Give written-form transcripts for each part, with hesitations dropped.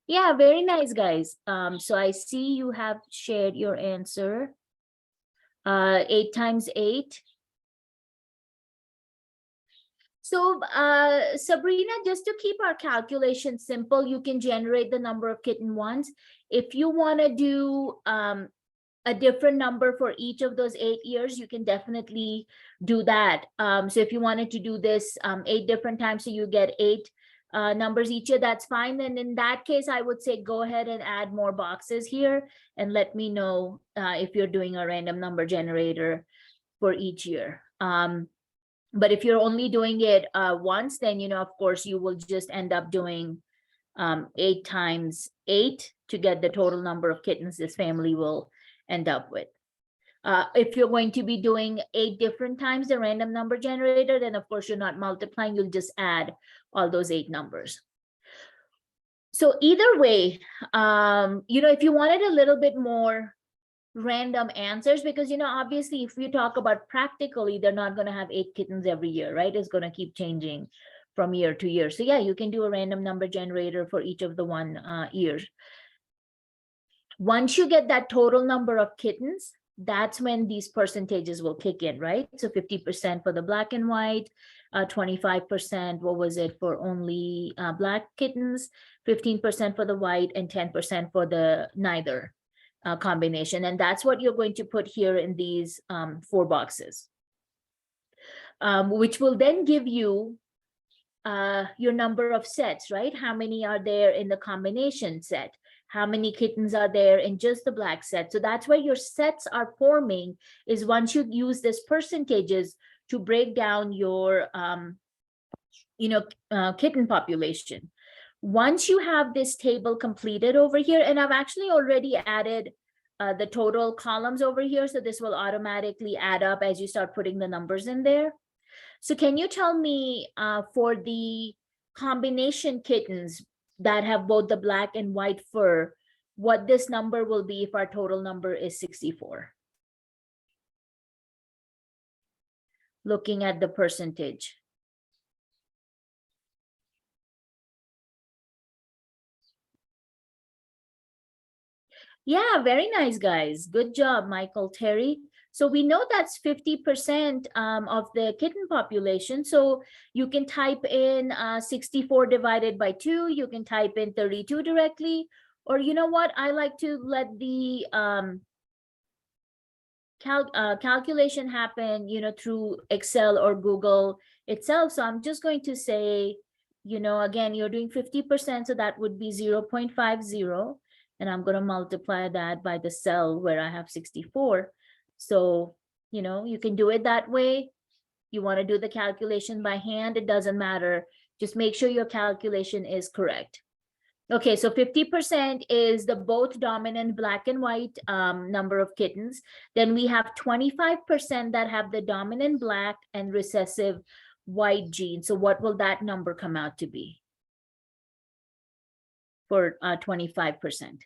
Yeah, very nice, guys. So I see you have shared your answer. 8 times 8. So, Sabrina, just to keep our calculation simple, you can generate the number of kitten ones. If you want to do a different number for each of those 8 years, you can definitely do that. So if you wanted to do this 8 different times, so you get 8 numbers each year, that's fine. Then in that case, I would say go ahead and add more boxes here and let me know if you're doing a random number generator for each year. But if you're only doing it once, then, of course, you will just end up doing 8 times 8 to get the total number of kittens this family will end up with. If you're going to be doing 8 different times the random number generator, then of course you're not multiplying, you'll just add all those 8 numbers. So either way, if you wanted a little bit more random answers, because obviously if you talk about practically, they're not going to have 8 kittens every year, right? It's going to keep changing from year to year. So yeah, you can do a random number generator for each of the 1 years. Once you get that total number of kittens, that's when these percentages will kick in, right? So 50% for the black and white, 25%, what was it, for only black kittens, 15% for the white, and 10% for the neither combination. And that's what you're going to put here in these 4 boxes, which will then give you your number of sets, right? How many are there in the combination set? How many kittens are there in just the black set? So that's where your sets are forming, is once you use this percentages to break down your kitten population. Once you have this table completed over here, and I've actually already added the total columns over here, so this will automatically add up as you start putting the numbers in there. So can you tell me for the combination kittens that have both the black and white fur, what this number will be if our total number is 64? Looking at the percentage. Yeah, very nice, guys. Good job, Michael, Terry. So we know that's 50% of the kitten population. So you can type in 64 divided by 2. You can type in 32 directly. Or you know what? I like to let the calculation happen, through Excel or Google itself. So I'm just going to say, again, you're doing 50%. So that would be 0.50. And I'm going to multiply that by the cell where I have 64. So, you can do it that way. You want to do the calculation by hand, it doesn't matter. Just make sure your calculation is correct. Okay, so 50% is the both dominant black and white number of kittens. Then we have 25% that have the dominant black and recessive white gene. So what will that number come out to be for 25%?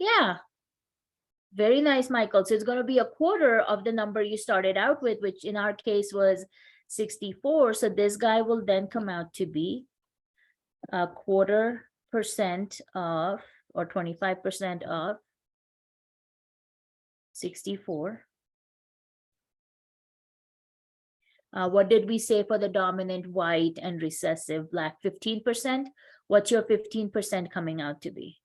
Yeah, very nice, Michael. So it's going to be a quarter of the number you started out with, which in our case was 64. So this guy will then come out to be a 25% of, or 25% of 64. What did we say for the dominant white and recessive black? 15%. What's your 15% coming out to be?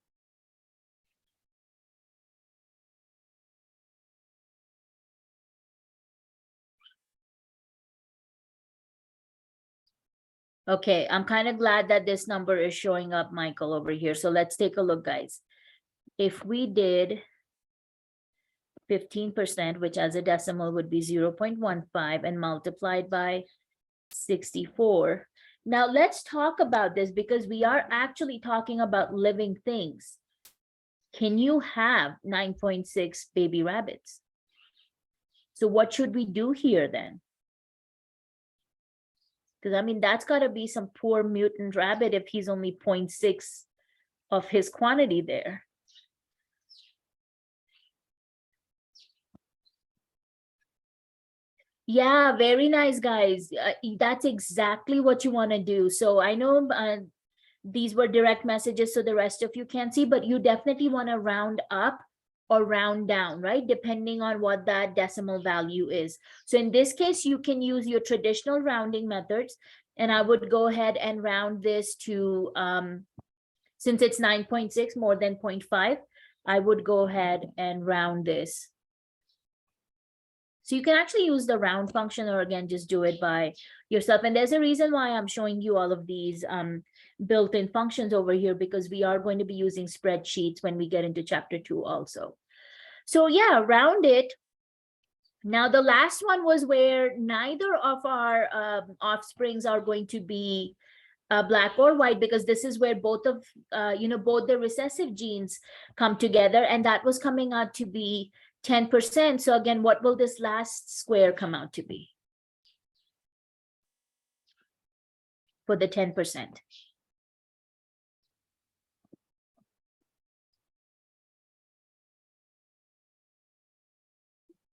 Okay, I'm kind of glad that this number is showing up, Michael, over here. So let's take a look, guys. If we did 15%, which as a decimal would be 0.15, and multiplied by 64. Now let's talk about this, because we are actually talking about living things. Can you have 9.6 baby rabbits? So what should we do here then? Because I mean, that's got to be some poor mutant rabbit if he's only 0.6 of his quantity there. Yeah, very nice, guys. That's exactly what you want to do. So I know these were direct messages, so the rest of you can't see, but you definitely want to round up or round down, right? Depending on what that decimal value is. So in this case, you can use your traditional rounding methods, and I would go ahead and round this to, since it's 9.6 more than 0.5, I would go ahead and round this. So you can actually use the round function, or again, just do it by yourself. And there's a reason why I'm showing you all of these built-in functions over here, because we are going to be using spreadsheets when we get into chapter 2 also. So yeah, round it. Now, the last one was where neither of our offsprings are going to be black or white, because this is where both of, both the recessive genes come together, and that was coming out to be 10%. So again, what will this last square come out to be for the 10%?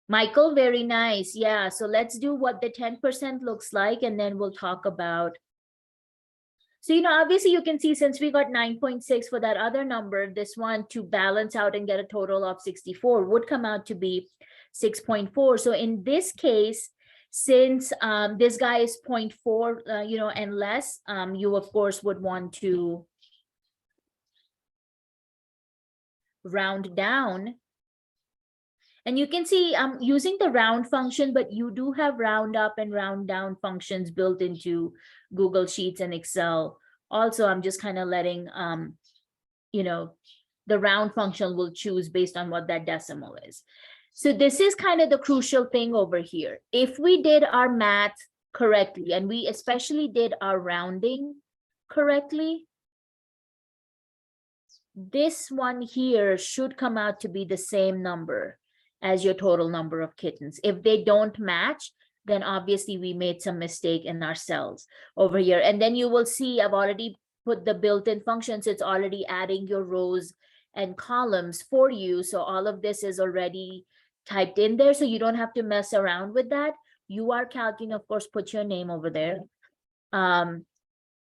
Michael, very nice. Yeah, so let's do what the 10% looks like, and then we'll talk about. So, obviously you can see, since we got 9.6 for that other number, this one to balance out and get a total of 64 would come out to be 6.4. So in this case, since this guy is 0.4, and less, you of course would want to round down. And you can see I'm using the round function, but you do have round up and round down functions built into Google Sheets and Excel. Also, I'm just kind of letting, the round function will choose based on what that decimal is. So this is kind of the crucial thing over here. If we did our math correctly, and we especially did our rounding correctly, this one here should come out to be the same number as your total number of kittens. If they don't match, then obviously we made some mistake in our cells over here. And then you will see I've already put the built-in functions. It's already adding your rows and columns for you. So all of this is already typed in there, so you don't have to mess around with that. You are calculating, of course, put your name over there.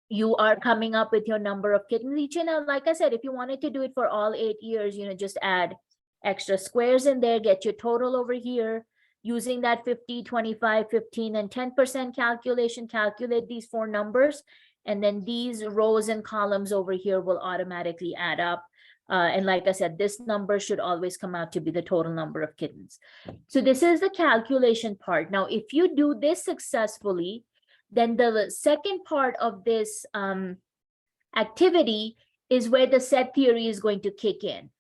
You are coming up with your number of kittens each. And like I said, if you wanted to do it for all 8 years, just add extra squares in there, get your total over here, using that 50, 25, 15, and 10% calculation, calculate these 4 numbers, and then these rows and columns over here will automatically add up. And like I said, this number should always come out to be the total number of kittens. So this is the calculation part. Now, if you do this successfully, then the second part of this activity is where the set theory is going to kick in.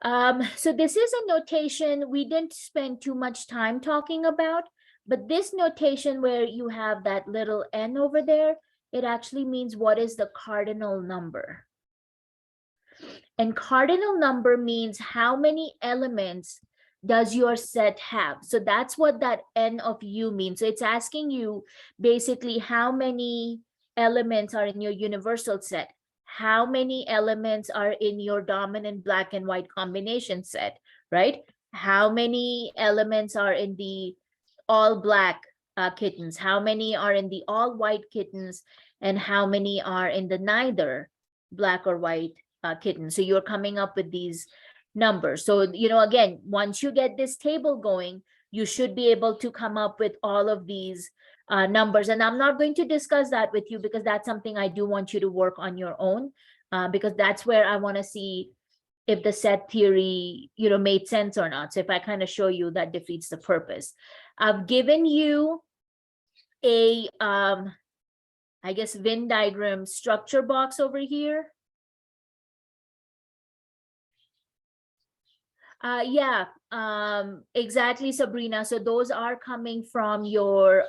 So this is a notation we didn't spend too much time talking about, but this notation where you have that little n over there, it actually means what is the cardinal number. And cardinal number means how many elements does your set have. So that's what that n of u means. So it's asking you basically how many elements are in your universal set, how many elements are in your dominant black and white combination set, right? How many elements are in the all black kittens, how many are in the all white kittens, and how many are in the neither black or white kittens. So you're coming up with these numbers. So, again, once you get this table going, you should be able to come up with all of these numbers. And I'm not going to discuss that with you, because that's something I do want you to work on your own, because that's where I want to see if the set theory, made sense or not. So if I kind of show you, that defeats the purpose. I've given you a, I guess, Venn diagram structure box over here. Yeah, exactly, Sabrina. So those are coming from your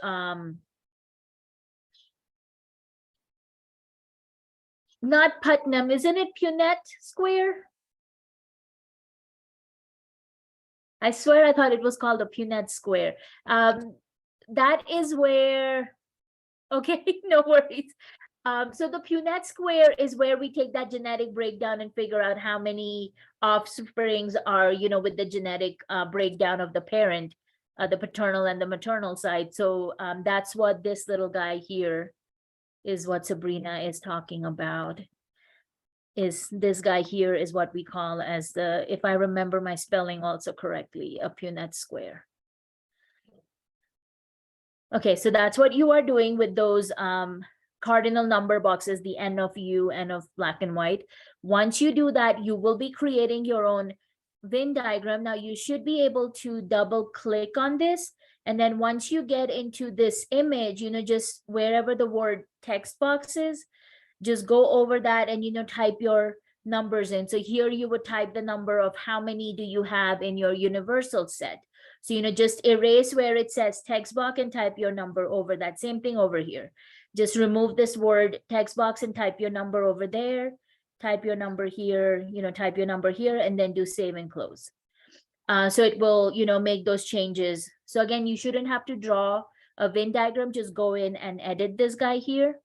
not Putnam, isn't it Punnett Square? I swear I thought it was called a Punnett Square. That is where, okay, no worries. So the Punnett Square is where we take that genetic breakdown and figure out how many offsprings are, with the genetic breakdown of the parent. the paternal and the maternal side. So that's what this little guy here is what Sabrina is talking about. Is this guy here is what we call as the, if I remember my spelling also correctly, a Punnett square. Okay, so that's what you are doing with those cardinal number boxes, the N of U, N of black and white. Once you do that, you will be creating your own Venn diagram. Now you should be able to double click on this. And then once you get into this image, just wherever the word text box is, just go over that and, type your numbers in. So here you would type the number of how many do you have in your universal set. So, just erase where it says text box and type your number over that. Same thing over here. Just remove this word text box and type your number over there. Type your number here, type your number here, and then do save and close. So it will, make those changes. So again, you shouldn't have to draw a Venn diagram. Just go in and edit this guy here.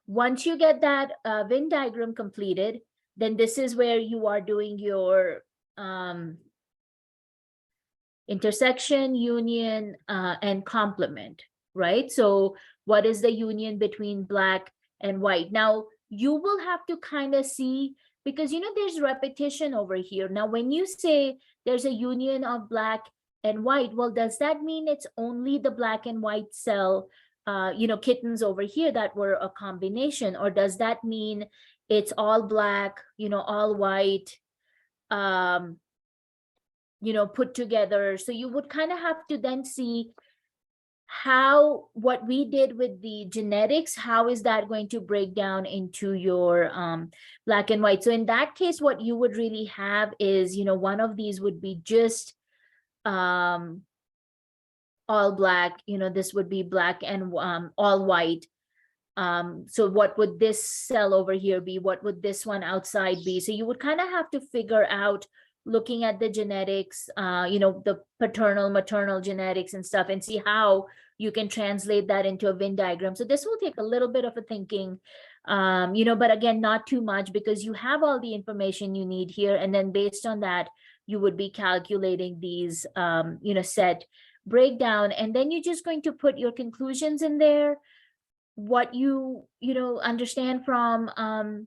Once you get that Venn diagram completed, then this is where you are doing your intersection, union, and complement, right? So what is the union between black and white? Now, you will have to kind of see, because, there's repetition over here. Now, when you say there's a union of black and white, well, does that mean it's only the black and white cell, kittens over here that were a combination? Or does that mean it's all black, all white, put together? So you would kind of have to then see how what we did with the genetics, how is that going to break down into your black and white? So in that case, what you would really have is, one of these would be just all black, this would be black and all white. So what would this cell over here be? What would this one outside be? So you would kind of have to figure out, looking at the genetics, the paternal, maternal genetics and stuff, and see how you can translate that into a Venn diagram. So this will take a little bit of a thinking, but again, not too much, because you have all the information you need here. And then based on that, you would be calculating these, set breakdown. And then you're just going to put your conclusions in there, what you understand from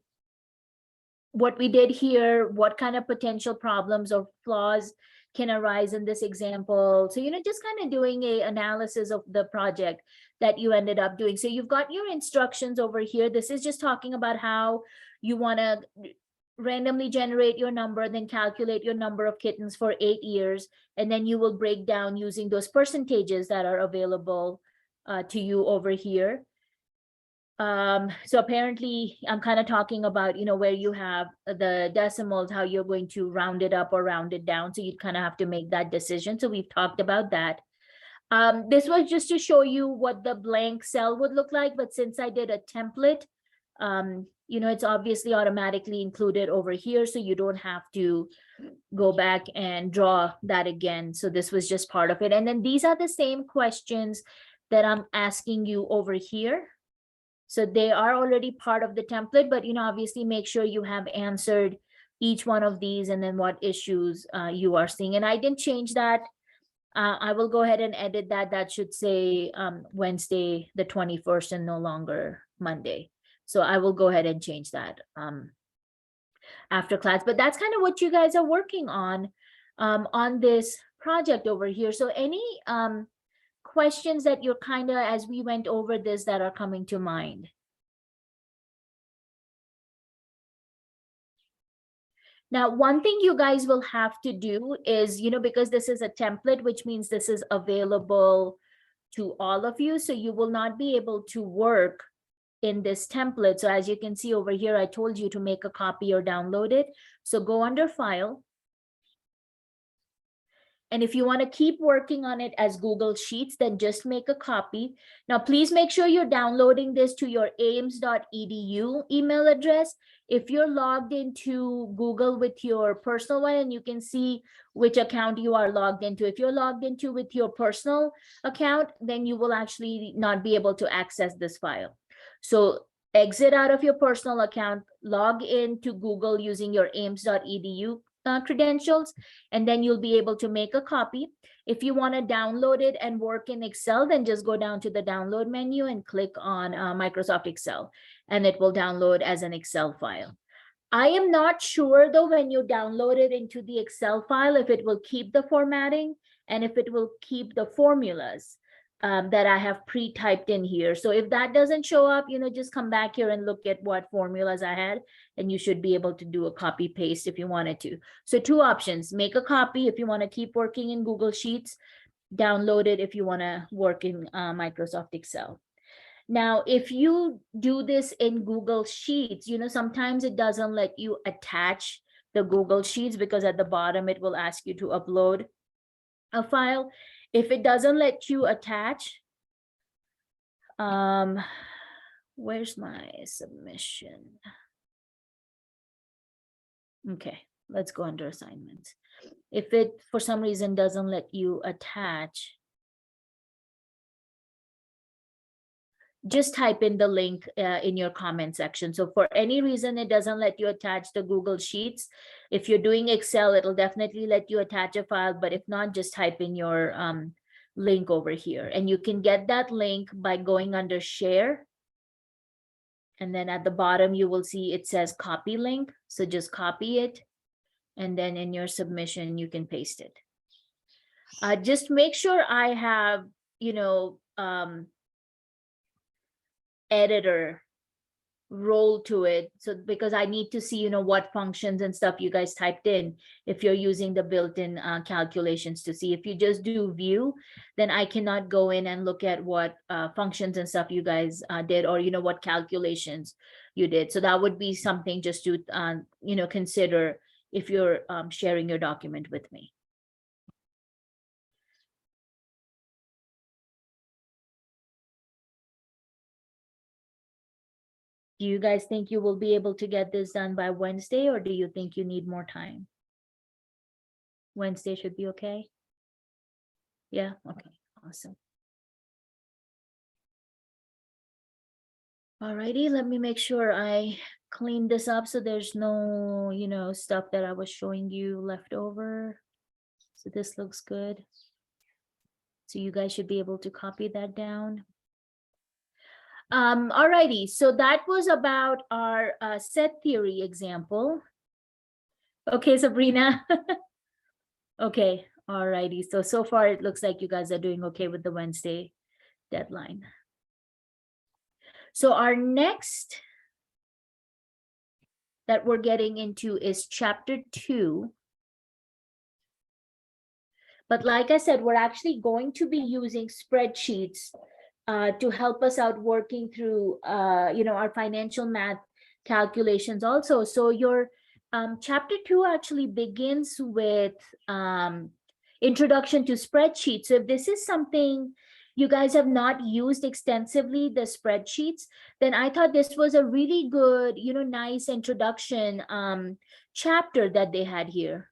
what we did here, what kind of potential problems or flaws can arise in this example. So, just kind of doing a analysis of the project that you ended up doing. So you've got your instructions over here. This is just talking about how you want to randomly generate your number, then calculate your number of kittens for 8 years. And then you will break down using those percentages that are available to you over here. So apparently I'm kind of talking about, where you have the decimals, how you're going to round it up or round it down. So you kind of have to make that decision. So we've talked about that. This was just to show you what the blank cell would look like. But since I did a template, it's obviously automatically included over here. So you don't have to go back and draw that again. So this was just part of it. And then these are the same questions that I'm asking you over here. So they are already part of the template, but, obviously make sure you have answered each one of these and then what issues you are seeing. And I didn't change that. I will go ahead and edit that. That should say Wednesday, the 21st, and no longer Monday. So I will go ahead and change that after class. But that's kind of what you guys are working on this project over here. So any questions that you're kind of, as we went over this, that are coming to mind? Now, one thing you guys will have to do is, because this is a template, which means this is available to all of you. So you will not be able to work in this template. So as you can see over here, I told you to make a copy or download it. So go under File. And if you want to keep working on it as Google Sheets, then just make a copy. Now, please make sure you're downloading this to your ames.edu email address. If you're logged into Google with your personal one, and you can see which account you are logged into. If you're logged into with your personal account, then you will actually not be able to access this file. So exit out of your personal account, log into Google using your ames.edu credentials, and then you'll be able to make a copy. If you want to download it and work in Excel, then just go down to the download menu and click on Microsoft Excel, and it will download as an Excel file. I am not sure though, when you download it into the Excel file, if it will keep the formatting and if it will keep the formulas that I have pre-typed in here. So if that doesn't show up, just come back here and look at what formulas I had, and you should be able to do a copy paste if you wanted to. So two options: make a copy if you want to keep working in Google Sheets, download it if you want to work in Microsoft Excel. Now, if you do this in Google Sheets, sometimes it doesn't let you attach the Google Sheets because at the bottom it will ask you to upload a file. If it doesn't let you attach, where's my submission? Okay, let's go under assignments. If it for some reason doesn't let you attach, just type in the link in your comment section. So for any reason it doesn't let you attach the Google Sheets, if you're doing Excel, it'll definitely let you attach a file, but if not, just type in your link over here. And you can get that link by going under share. And then at the bottom, you will see it says copy link. So just copy it. And then in your submission, you can paste it. Just make sure I have, editor role to it, so because I need to see what functions and stuff you guys typed in if you're using the built-in calculations to see. If you just do view, then I cannot go in and look at what functions and stuff you guys did, or what calculations you did. So that would be something just to consider if you're sharing your document with me. Do you guys think you will be able to get this done by Wednesday, or do you think you need more time? Wednesday should be okay? Yeah, okay, awesome. Alrighty, let me make sure I clean this up so there's no, stuff that I was showing you left over. So this looks good. So you guys should be able to copy that down. Alrighty, so that was about our set theory example. Okay, Sabrina. Okay, alrighty. So far it looks like you guys are doing okay with the Wednesday deadline. So our next that we're getting into is chapter 2. But like I said, we're actually going to be using spreadsheets to help us out working through, our financial math calculations also. So your chapter 2 actually begins with introduction to spreadsheets. So if this is something you guys have not used extensively, the spreadsheets, then I thought this was a really good, nice introduction chapter that they had here.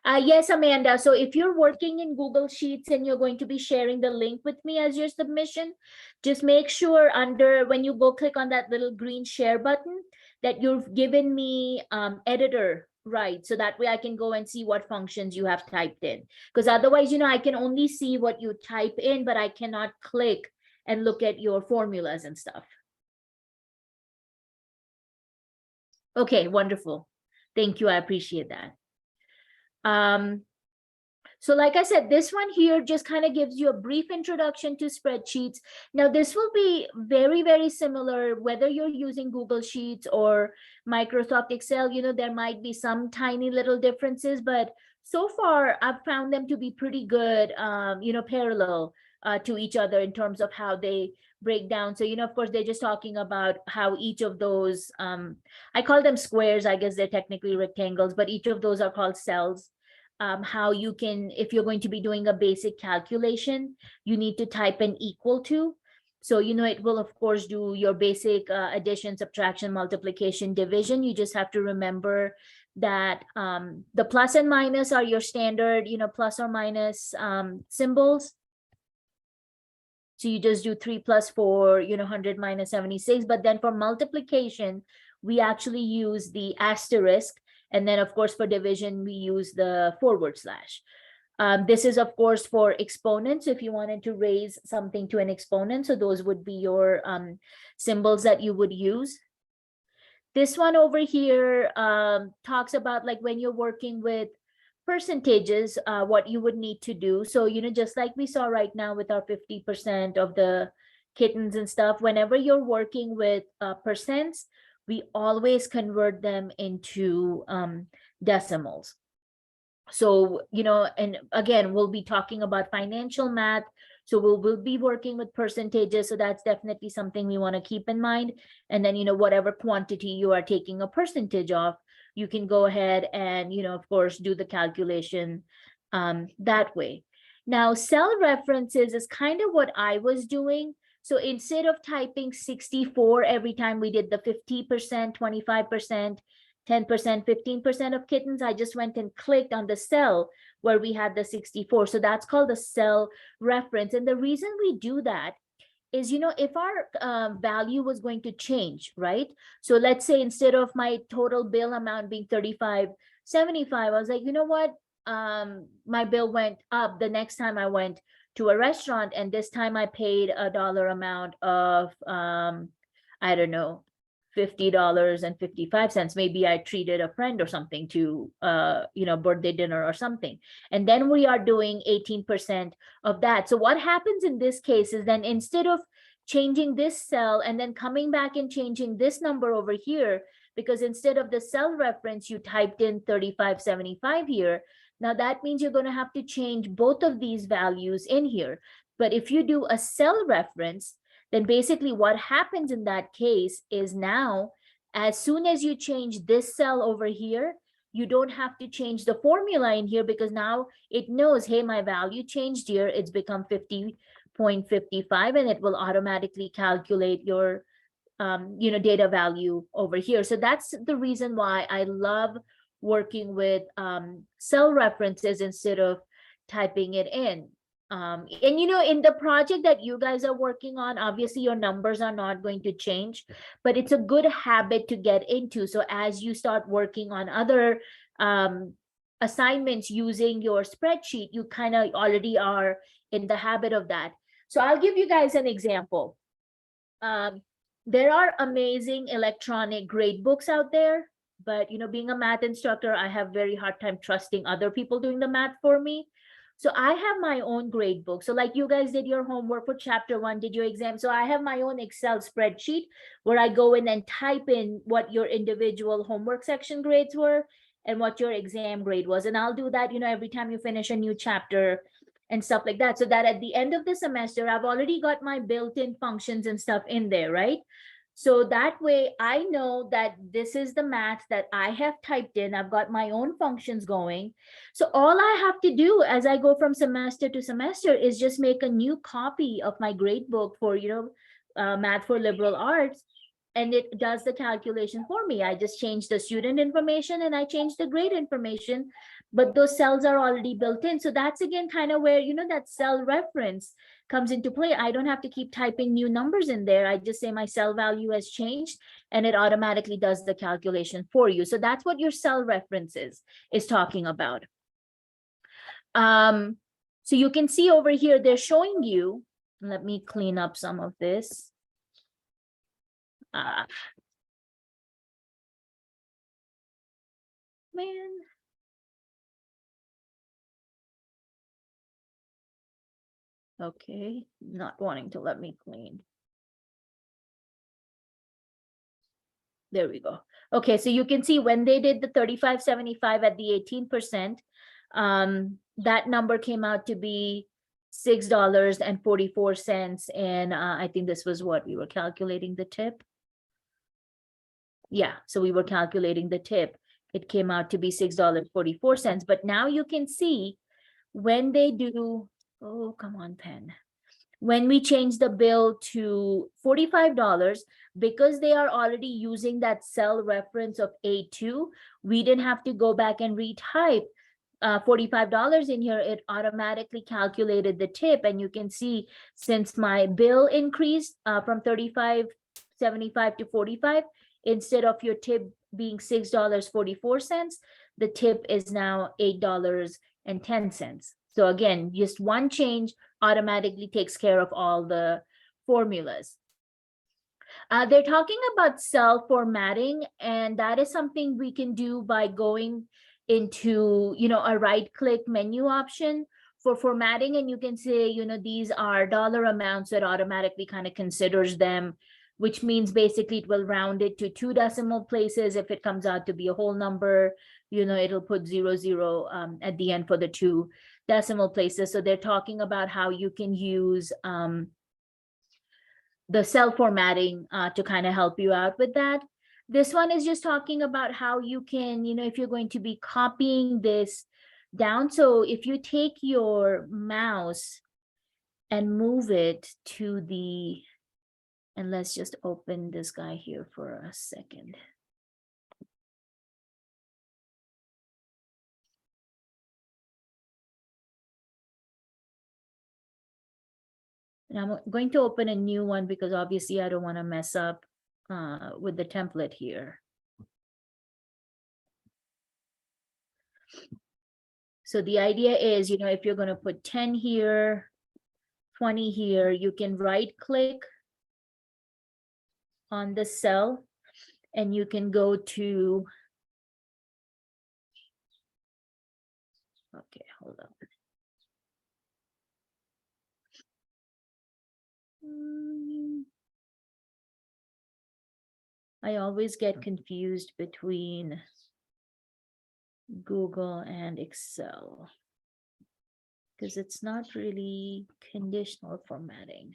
Yes, Amanda. So if you're working in Google Sheets and you're going to be sharing the link with me as your submission, just make sure when you go click on that little green share button that you've given me editor, right? So that way I can go and see what functions you have typed in. Because otherwise, I can only see what you type in, but I cannot click and look at your formulas and stuff. Okay, wonderful. Thank you. I appreciate that. So like I said, this one here just kind of gives you a brief introduction to spreadsheets. Now, this will be very, very similar, whether you're using Google Sheets or Microsoft Excel. There might be some tiny little differences, but so far I've found them to be pretty good, parallel to each other in terms of how they break down. So, of course, they're just talking about how each of those, I call them squares, I guess they're technically rectangles, but each of those are called cells. How you can, if you're going to be doing a basic calculation, you need to type an equal to. So, it will, of course, do your basic addition, subtraction, multiplication, division. You just have to remember that the plus and minus are your standard, plus or minus symbols. So you just do 3 plus 4, 100 minus 76. But then for multiplication, we actually use the asterisk. And then of course for division, we use the forward slash. This is of course for exponents, if you wanted to raise something to an exponent. So those would be your symbols that you would use. This one over here talks about like when you're working with percentages, what you would need to do. So, just like we saw right now with our 50% of the kittens and stuff, whenever you're working with percents, we always convert them into decimals. So, and again, we'll be talking about financial math. So we'll be working with percentages. So that's definitely something we want to keep in mind. And then, whatever quantity you are taking a percentage of, you can go ahead and, of course, do the calculation that way. Now, cell references is kind of what I was doing. So instead of typing 64 every time we did the 50%, 25%, 10%, 15% of kittens, I just went and clicked on the cell where we had the 64. So that's called the cell reference. And the reason we do that is, if our value was going to change, right? So let's say instead of my total bill amount being $35.75, I was like, you know what? My bill went up the next time I went to a restaurant, and this time I paid a dollar amount of, I don't know, $50.55. Maybe I treated a friend or something to, birthday dinner or something. And then we are doing 18% of that. So what happens in this case is then instead of changing this cell and then coming back and changing this number over here, because instead of the cell reference, you typed in 35.75 here. Now that means you're going to have to change both of these values in here. But if you do a cell reference, then basically what happens in that case is now, as soon as you change this cell over here, you don't have to change the formula in here, because now it knows, hey, my value changed here. It's become 50.55, and it will automatically calculate your data value over here. So that's the reason why I love working with cell references instead of typing it in. And in the project that you guys are working on, obviously your numbers are not going to change, but it's a good habit to get into. So as you start working on other assignments using your spreadsheet, you kind of already are in the habit of that. So I'll give you guys an example. There are amazing electronic grade books out there, but being a math instructor, I have very hard time trusting other people doing the math for me. So I have my own grade book. So like you guys did your homework for chapter 1, did your exam. So I have my own Excel spreadsheet where I go in and type in what your individual homework section grades were and what your exam grade was. And I'll do that, every time you finish a new chapter and stuff like that. So that at the end of the semester, I've already got my built-in functions and stuff in there, right? So that way I know that this is the math that I have typed in. I've got my own functions going. So all I have to do as I go from semester to semester is just make a new copy of my grade book for, Math for Liberal Arts. And it does the calculation for me. I just change the student information and I change the grade information, but those cells are already built in. So that's again kind of where, that cell reference comes into play. I don't have to keep typing new numbers in there. I just say my cell value has changed and it automatically does the calculation for you. So that's what your cell references is talking about. So you can see over here, they're showing you, let me clean up some of this. Man. Okay, not wanting to let me clean. There we go. Okay, so you can see when they did the 35.75 at the 18%, that number came out to be $6.44. And I think this was what we were calculating the tip. Yeah, so we were calculating the tip. It came out to be $6.44. But now you can see when they do, oh, come on, pen. When we change the bill to $45, because they are already using that cell reference of A2, we didn't have to go back and retype $45 in here. It automatically calculated the tip. And you can see since my bill increased from $35.75 to $45, instead of your tip being $6.44, the tip is now $8.10. So again, just one change automatically takes care of all the formulas. They're talking about cell formatting, and that is something we can do by going into, a right-click menu option for formatting, and you can say, these are dollar amounts that automatically kind of considers them, which means basically it will round it to 2 decimal places. If it comes out to be a whole number, it'll put 00 at the end for the 2 decimal places. So they're talking about how you can use the cell formatting to kind of help you out with that. This one is just talking about how you can, if you're going to be copying this down. So if you take your mouse and move it to the, and let's just open this guy here for a second. And I'm going to open a new one because obviously I don't want to mess up with the template here. So the idea is, if you're going to put 10 here, 20 here, you can right click on the cell and you can go to, okay, hold on. I always get confused between Google and Excel because it's not really conditional formatting.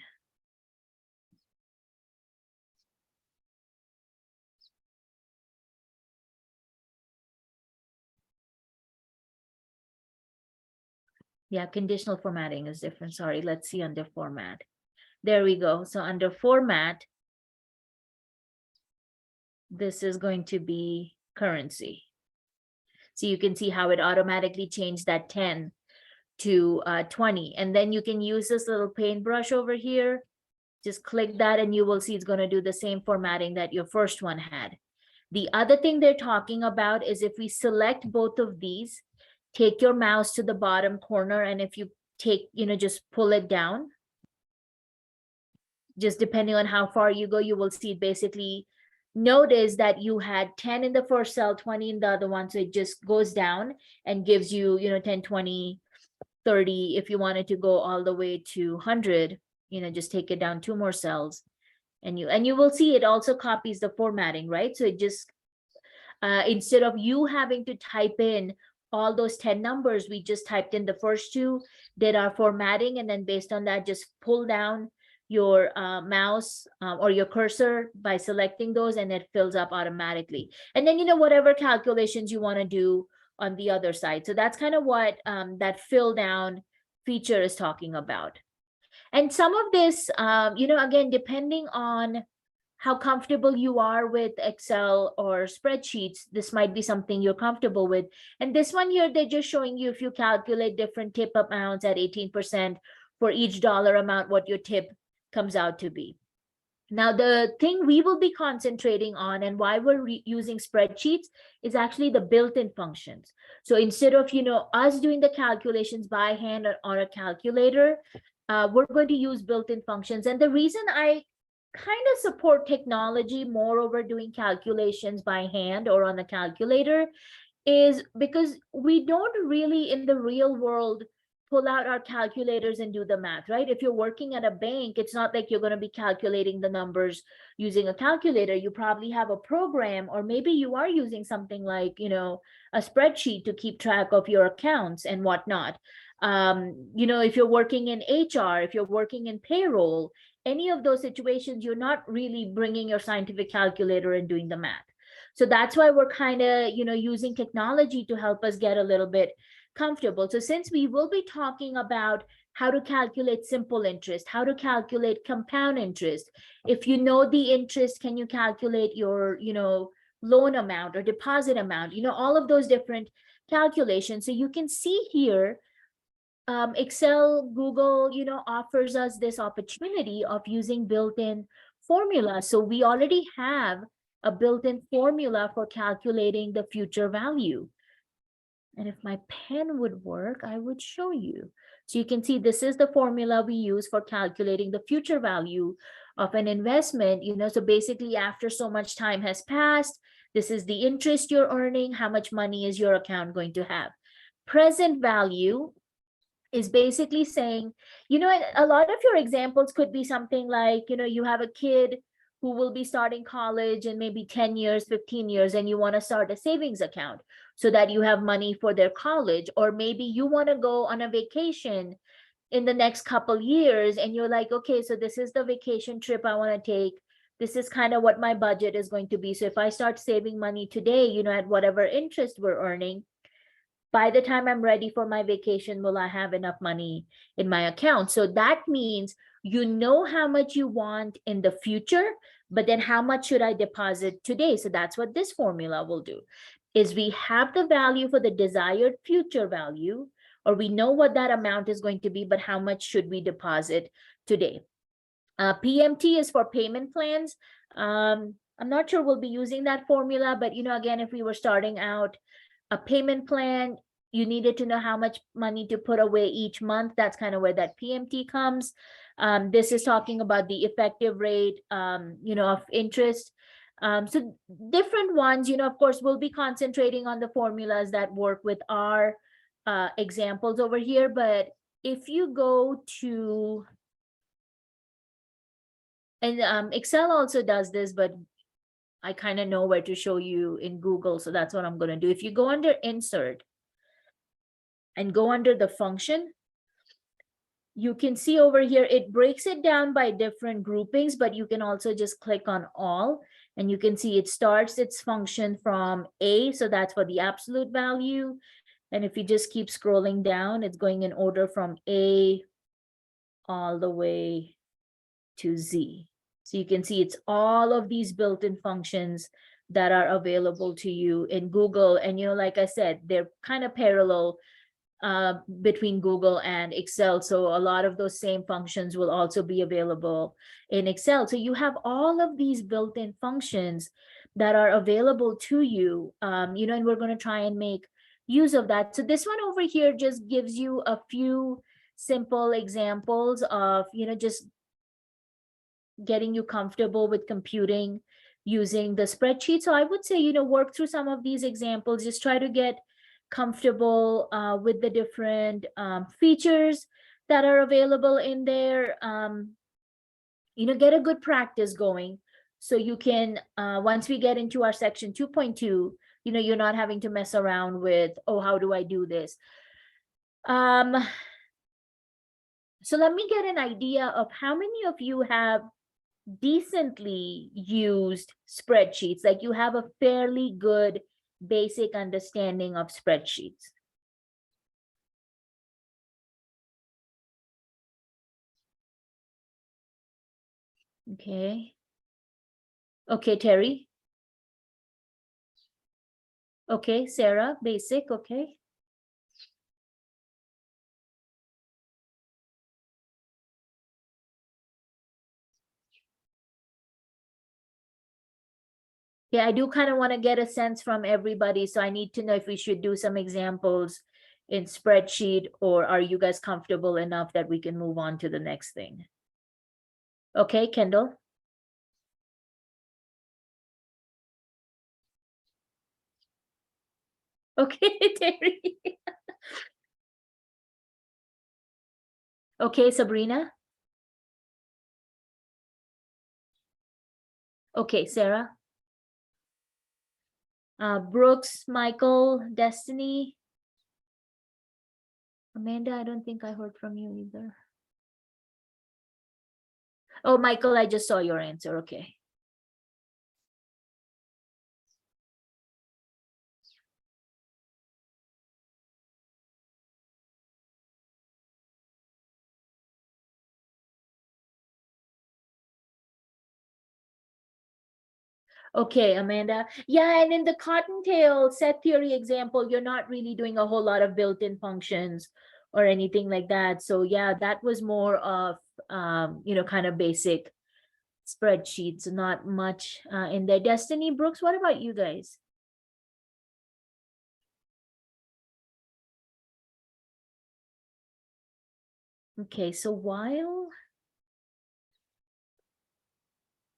Yeah, conditional formatting is different. Sorry, let's see under format. There we go. So under format, this is going to be currency. So you can see how it automatically changed that 10 to 20. And then you can use this little paintbrush over here. Just click that and you will see it's going to do the same formatting that your first one had. The other thing they're talking about is if we select both of these, take your mouse to the bottom corner, and if you take, just pull it down, just depending on how far you go, you will see it basically notice that you had 10 in the first cell, 20 in the other one. So it just goes down and gives you, 10, 20, 30. If you wanted to go all the way to 100, just take it down 2 more cells and you will see it also copies the formatting, right? So it just, instead of you having to type in all those 10 numbers, we just typed in the first 2, did our formatting, and then based on that, just pull down your mouse or your cursor by selecting those, and it fills up automatically. And then, whatever calculations you want to do on the other side. So that's kind of what that fill down feature is talking about. And some of this, again, depending on how comfortable you are with Excel or spreadsheets, this might be something you're comfortable with. And this one here, they're just showing you if you calculate different tip amounts at 18% for each dollar amount, what your tip comes out to be. Now, the thing we will be concentrating on and why we're using spreadsheets is actually the built-in functions. So instead of, us doing the calculations by hand on a calculator, we're going to use built-in functions. And the reason I kind of support technology more over doing calculations by hand or on a calculator is because we don't really in the real world pull out our calculators and do the math, right? If you're working at a bank, it's not like you're going to be calculating the numbers using a calculator. You probably have a program, or maybe you are using something like, a spreadsheet to keep track of your accounts and whatnot. If you're working in HR, if you're working in payroll, any of those situations, you're not really bringing your scientific calculator and doing the math. So that's why we're kind of, using technology to help us get a little bit comfortable. So since we will be talking about how to calculate simple interest, how to calculate compound interest, if you know the interest, can you calculate your, loan amount or deposit amount, all of those different calculations. So you can see here, Excel, Google, offers us this opportunity of using built-in formulas. So we already have a built-in formula for calculating the future value. And if my pen would work, I would show you. So you can see this is the formula we use for calculating the future value of an investment. So basically after so much time has passed, this is the interest you're earning. How much money is your account going to have? Present value is basically saying, a lot of your examples could be something like, you have a kid who will be starting college in maybe 10 years, 15 years, and you want to start a savings account so that you have money for their college. Or maybe you want to go on a vacation in the next couple years and you're like, okay, so this is the vacation trip I want to take. This is kind of what my budget is going to be. So if I start saving money today, at whatever interest we're earning, by the time I'm ready for my vacation, will I have enough money in my account? So that means you know how much you want in the future, but then how much should I deposit today? So that's what this formula will do, is we have the value for the desired future value, or we know what that amount is going to be, but how much should we deposit today? PMT is for payment plans. I'm not sure we'll be using that formula, but again, if we were starting out a payment plan, you needed to know how much money to put away each month. That's kind of where that PMT comes. This is talking about the effective rate, of interest. So different ones, of course, we'll be concentrating on the formulas that work with our examples over here. But if you go to, and Excel also does this, but I kind of know where to show you in Google. So that's what I'm going to do. If you go under Insert and go under the function, you can see over here, it breaks it down by different groupings, but you can also just click on all and you can see it starts its function from A. So that's for the absolute value. And if you just keep scrolling down, it's going in order from A all the way to Z. So you can see it's all of these built-in functions that are available to you in Google. And, like I said, they're kind of parallel between Google and Excel. So a lot of those same functions will also be available in Excel. So you have all of these built-in functions that are available to you, and we're going to try and make use of that. So this one over here just gives you a few simple examples of, just getting you comfortable with computing using the spreadsheet. So I would say, work through some of these examples, just try to get comfortable with the different features that are available in there. Get a good practice going so you can, once we get into our section 2.2, you're not having to mess around with, oh, how do I do this? So let me get an idea of how many of you have decently used spreadsheets, like you have a fairly good basic understanding of spreadsheets. Okay. Okay, Terry. Okay, Sarah, basic, okay. Yeah, I do kind of want to get a sense from everybody. So I need to know if we should do some examples in spreadsheet, or are you guys comfortable enough that we can move on to the next thing? Okay, Kendall. Okay, Terry. Okay, Sabrina. Okay, Sarah. Brooks, Michael, Destiny. Amanda, I don't think I heard from you either. Oh, Michael, I just saw your answer. Okay. Okay, Amanda. Yeah, and in the cottontail set theory example, you're not really doing a whole lot of built-in functions or anything like that. So yeah, that was more of, kind of basic spreadsheets, not much in there. Destiny, Brooks, what about you guys? Okay, so while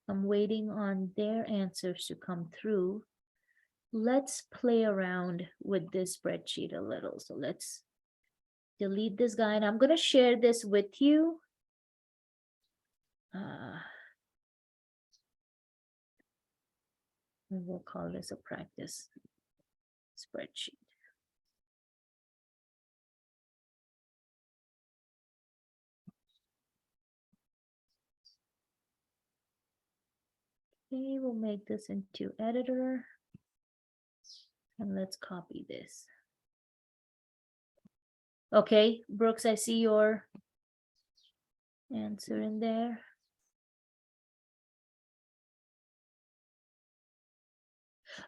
I'm waiting on their answers to come through, let's play around with this spreadsheet a little. So let's delete this guy, and I'm going to share this with you. And we'll call this a practice spreadsheet. Okay, we'll make this into editor. And let's copy this. Okay, Brooks, I see your answer in there.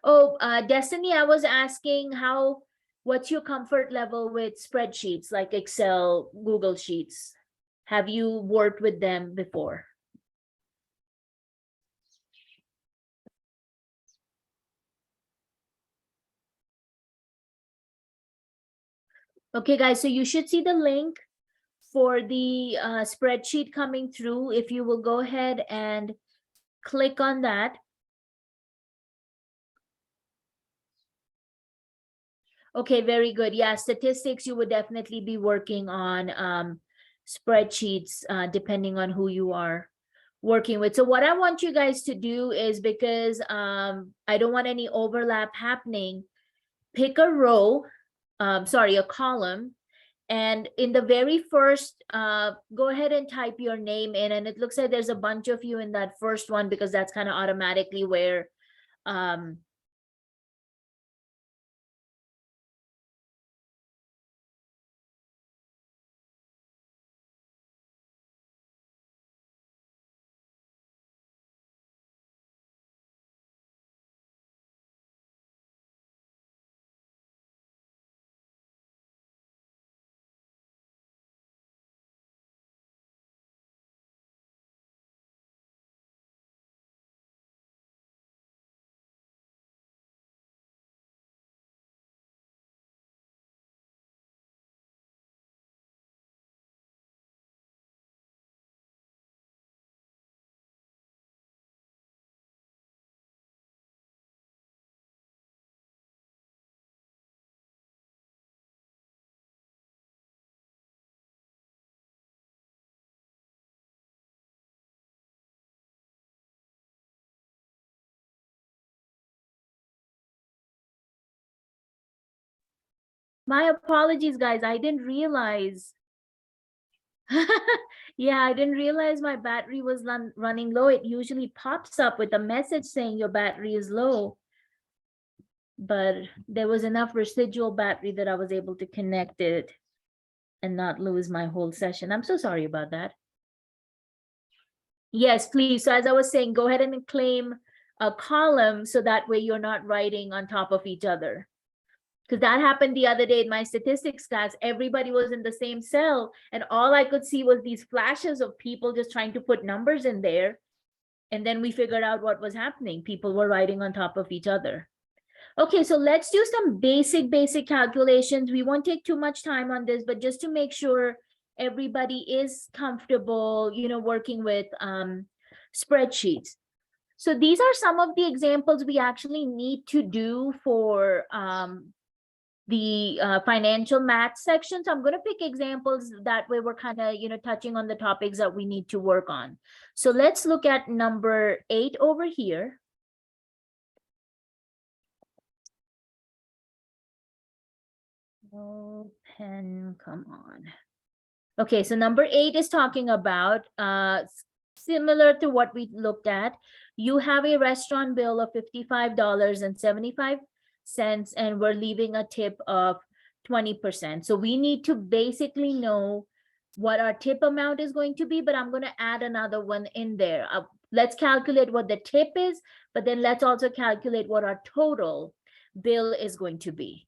Oh, Destiny, I was asking what's your comfort level with spreadsheets like Excel, Google Sheets? Have you worked with them before? Okay, guys, so you should see the link for the spreadsheet coming through. If you will go ahead and click on that. Okay, very good. Yeah, statistics, you would definitely be working on spreadsheets depending on who you are working with. So what I want you guys to do is, because I don't want any overlap happening, pick a row, a column, and in the very first, go ahead and type your name in. And it looks like there's a bunch of you in that first one because that's kind of automatically where my apologies, guys. I didn't realize. Yeah, I didn't realize my battery was running low. It usually pops up with a message saying your battery is low. But there was enough residual battery that I was able to connect it and not lose my whole session. I'm so sorry about that. Yes, please. So as I was saying, go ahead and claim a column so that way you're not writing on top of each other. Because that happened the other day in my statistics class. Everybody was in the same cell, and all I could see was these flashes of people just trying to put numbers in there. And then we figured out what was happening. People were writing on top of each other. Okay, so let's do some basic calculations. We won't take too much time on this, but just to make sure everybody is comfortable, working with spreadsheets. So these are some of the examples we actually need to do for the financial math section. So I'm going to pick examples that way we're kind of, touching on the topics that we need to work on. So let's look at number 8 over here. Oh, pen, come on. Okay, so number 8 is talking about similar to what we looked at. You have a restaurant bill of $55.75, and we're leaving a tip of 20%. So we need to basically know what our tip amount is going to be, but I'm going to add another one in there. Let's calculate what the tip is, but then let's also calculate what our total bill is going to be.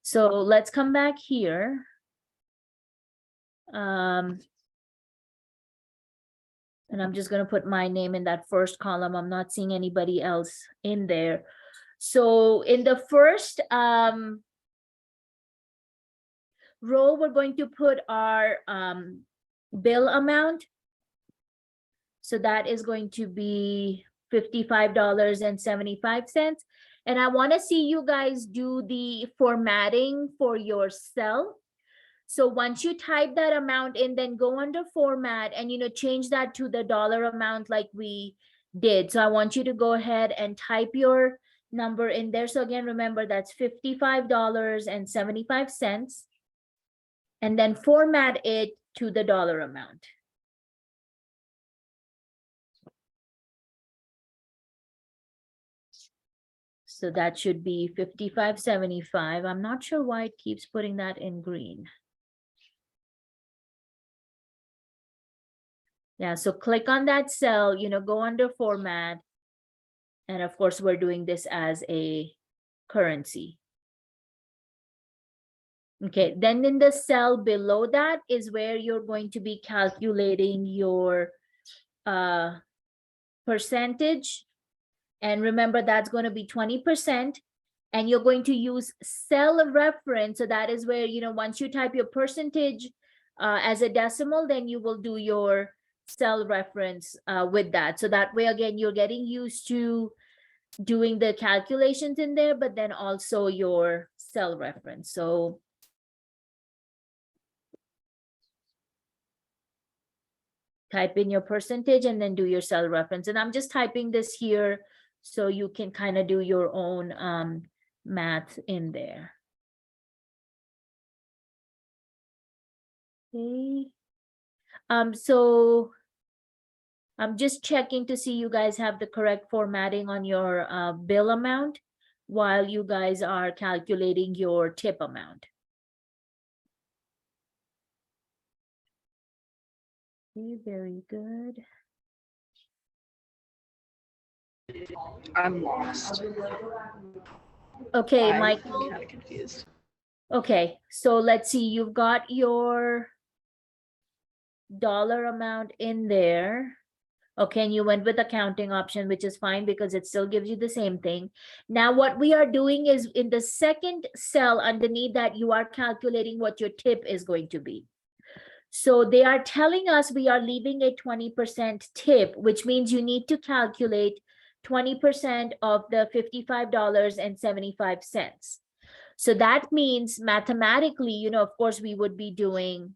So let's come back here. And I'm just going to put my name in that first column. I'm not seeing anybody else in there. So in the first row, we're going to put our bill amount. So that is going to be $55.75. And I want to see you guys do the formatting for your cell. So once you type that amount in, then go under format and, change that to the dollar amount like we did. So I want you to go ahead and type your number in there. So again, remember that's $55.75. And then format it to the dollar amount. So that should be $55.75. I'm not sure why it keeps putting that in green. Yeah, so click on that cell, go under format. And of course, we're doing this as a currency. Okay, then in the cell below that is where you're going to be calculating your percentage. And remember, that's going to be 20%. And you're going to use cell reference. So that is where, once you type your percentage as a decimal, then you will do your cell reference with that. So that way, again, you're getting used to doing the calculations in there, but then also your cell reference. So type in your percentage and then do your cell reference. And I'm just typing this here so you can kind of do your own math in there. Okay. So I'm just checking to see you guys have the correct formatting on your bill amount while you guys are calculating your tip amount. Okay, very good. I'm lost. Okay, I'm Michael. kind of confused. Okay, so let's see, you've got your dollar amount in there. Okay, and you went with the counting option, which is fine because it still gives you the same thing. Now, what we are doing is in the second cell underneath that, you are calculating what your tip is going to be. So they are telling us we are leaving a 20% tip, which means you need to calculate 20% of the $55.75. So that means mathematically, of course, we would be doing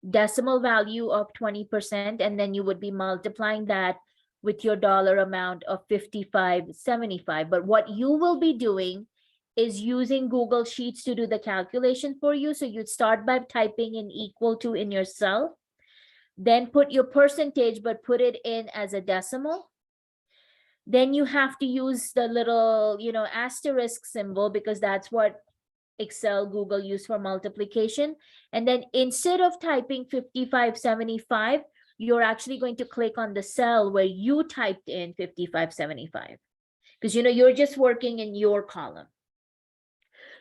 decimal value of 20%, and then you would be multiplying that with your dollar amount of $55.75. But what you will be doing is using Google Sheets to do the calculation for you. So you'd start by typing in equal to in your cell, then put your percentage, but put it in as a decimal. Then you have to use the little, asterisk symbol because that's what Excel, Google use for multiplication. And then instead of typing 55.75, you're actually going to click on the cell where you typed in 55.75 because you're just working in your column.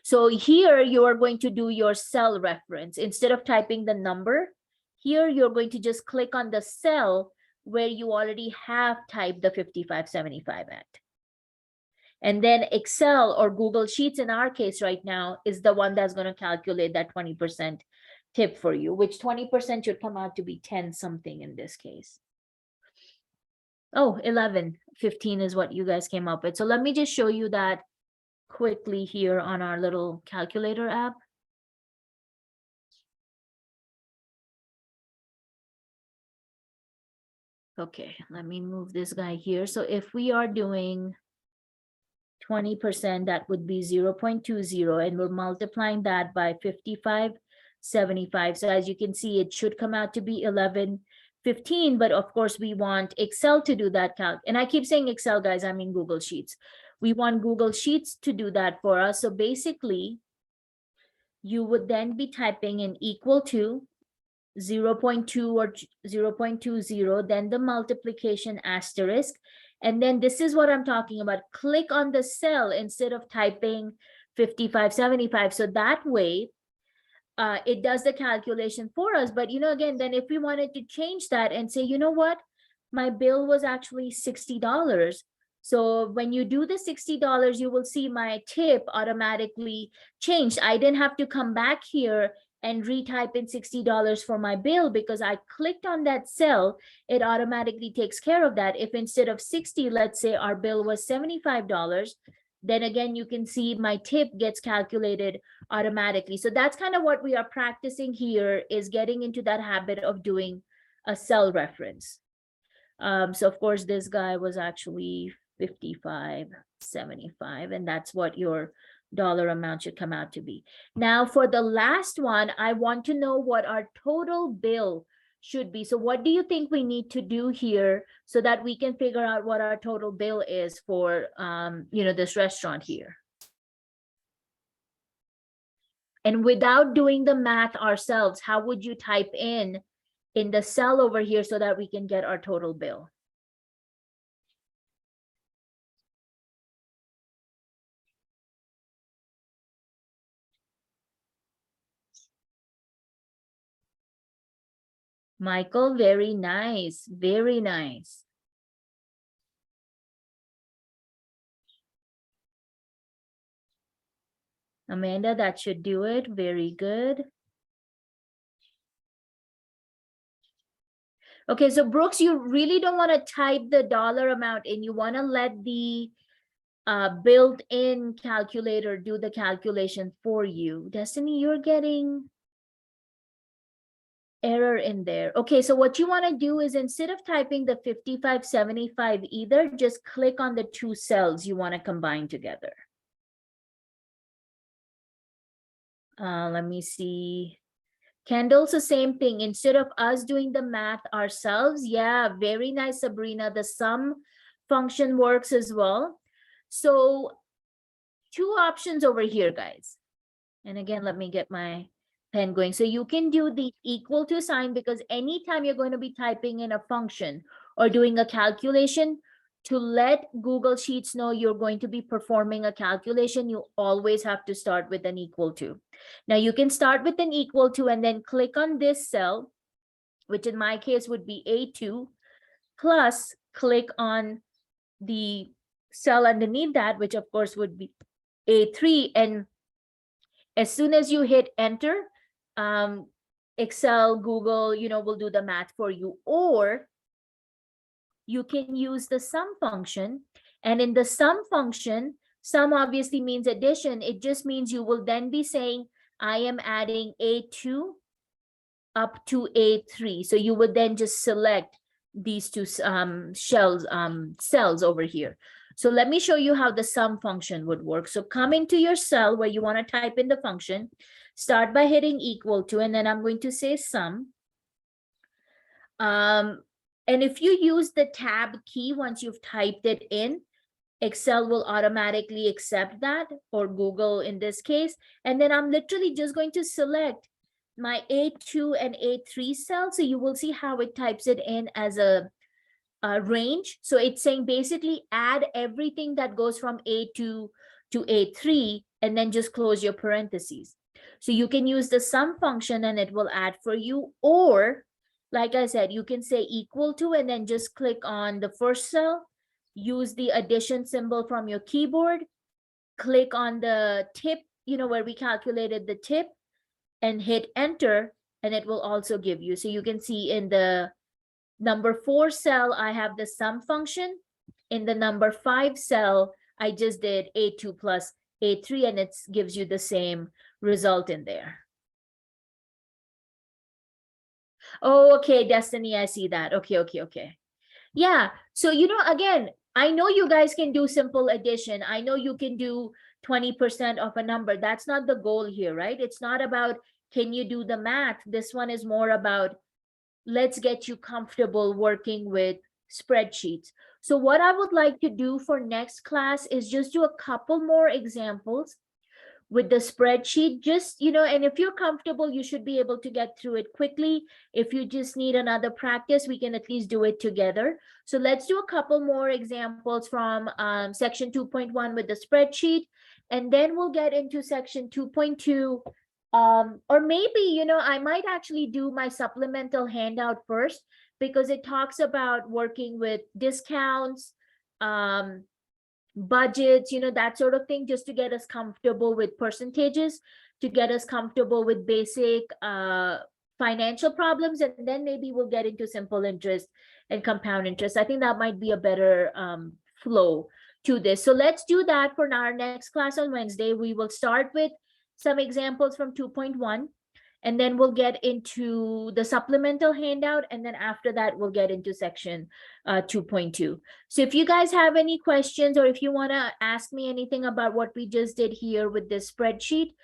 So here you are going to do your cell reference. Instead of typing the number, here you're going to just click on the cell where you already have typed the 55.75 at. And then Excel or Google Sheets in our case right now is the one that's going to calculate that 20% tip for you, which 20% should come out to be 10 something in this case. Oh, 11, 15 is what you guys came up with. So let me just show you that quickly here on our little calculator app. Okay, let me move this guy here. So if we are doing 20%, that would be 0.20, and we're multiplying that by 55.75. So as you can see, it should come out to be 11.15, but of course we want Excel to do that calc. And I keep saying Excel, guys, I mean Google Sheets. We want Google Sheets to do that for us. So basically, you would then be typing in equal to 0.2 or 0.20, then the multiplication asterisk. And then this is what I'm talking about. Click on the cell instead of typing 55.75. So that way, it does the calculation for us. But again, then if we wanted to change that and say, you know what, my bill was actually $60. So when you do the $60, you will see my tip automatically changed. I didn't have to come back here and retype in $60 for my bill because I clicked on that cell. It automatically takes care of that. If instead of 60, let's say our bill was $75, then again, you can see my tip gets calculated automatically. So that's kind of what we are practicing here, is getting into that habit of doing a cell reference. So of course, this guy was actually 55.75, and that's what your dollar amount should come out to be. Now for the last one, I want to know what our total bill should be. So what do you think we need to do here so that we can figure out what our total bill is for this restaurant here? And without doing the math ourselves, how would you type in the cell over here so that we can get our total bill? Michael, very nice, very nice. Amanda, that should do it. Very good. Okay, so Brooks, you really don't want to type the dollar amount in. You want to let the built-in calculator do the calculation for you. Destiny, you're getting error in there. Okay, so what you want to do is, instead of typing the 55.75 either, just click on the two cells you want to combine together. Let me see. Kendall's the same thing. Instead of us doing the math ourselves, yeah, very nice, Sabrina. The sum function works as well. So two options over here, guys. And again, let me get my pen going. So you can do the equal to sign, because anytime you're going to be typing in a function or doing a calculation, to let Google Sheets know you're going to be performing a calculation, you always have to start with an equal to. Now you can start with an equal to and then click on this cell, which in my case would be A2, plus click on the cell underneath that, which of course would be A3. And as soon as you hit enter, Excel, Google, will do the math for you. Or you can use the sum function. And in the sum function, sum obviously means addition. It just means you will then be saying, I am adding A2 up to A3. So you would then just select these two cells over here. So let me show you how the sum function would work. So come into your cell where you want to type in the function, start by hitting equal to, and then I'm going to say sum. And if you use the tab key once you've typed it in, Excel will automatically accept that, or Google in this case. And then I'm literally just going to select my A2 and A3 cell. So you will see how it types it in as a range. So it's saying basically add everything that goes from A2 to A3 and then just close your parentheses. So you can use the sum function and it will add for you, or like I said, you can say equal to and then just click on the first cell, use the addition symbol from your keyboard, click on the tip, where we calculated the tip, and hit enter, and it will also give you. So you can see in the number 4 cell, I have the sum function. In the number 5 cell, I just did A2 plus A3, and it gives you the same result in there. Oh, okay, Destiny, I see that. Okay. Yeah, so again, I know you guys can do simple addition. I know you can do 20% of a number. That's not the goal here, right? It's not about can you do the math. This one is more about let's get you comfortable working with spreadsheets. So what I would like to do for next class is just do a couple more examples with the spreadsheet, just and if you're comfortable, you should be able to get through it quickly. If you just need another practice, we can at least do it together. So let's do a couple more examples from section 2.1 with the spreadsheet, and then we'll get into section 2.2 Or maybe, you know, I might actually do my supplemental handout first because it talks about working with discounts, um, budgets, you know, that sort of thing, just to get us comfortable with percentages, to get us comfortable with basic financial problems, and then maybe we'll get into simple interest and compound interest. I think that might be a better flow to this. So let's do that for our next class on Wednesday. We will start with some examples from 2.1, and then we'll get into the supplemental handout, and then after that we'll get into section 2.2. So if you guys have any questions, or if you want to ask me anything about what we just did here with this spreadsheet,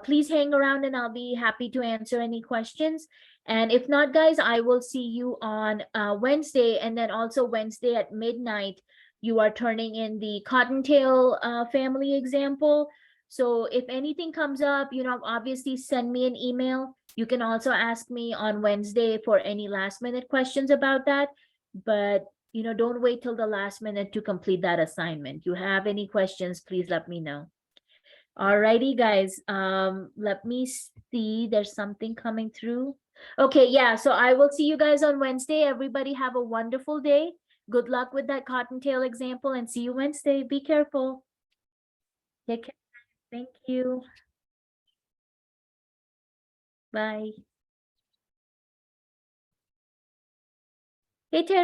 please hang around and I'll be happy to answer any questions. And if not, guys, I will see you on Wednesday, and then also Wednesday at midnight, you are turning in the Cottontail family example. So if anything comes up, you know, obviously send me an email. You can also ask me on Wednesday for any last minute questions about that. But, you know, don't wait till the last minute to complete that assignment. You have any questions, please let me know. Alrighty, guys. Let me see. There's something coming through. Okay, yeah. So I will see you guys on Wednesday. Everybody have a wonderful day. Good luck with that cottontail example, and see you Wednesday. Be careful. Take care. Thank you. Bye. Hey, Terry.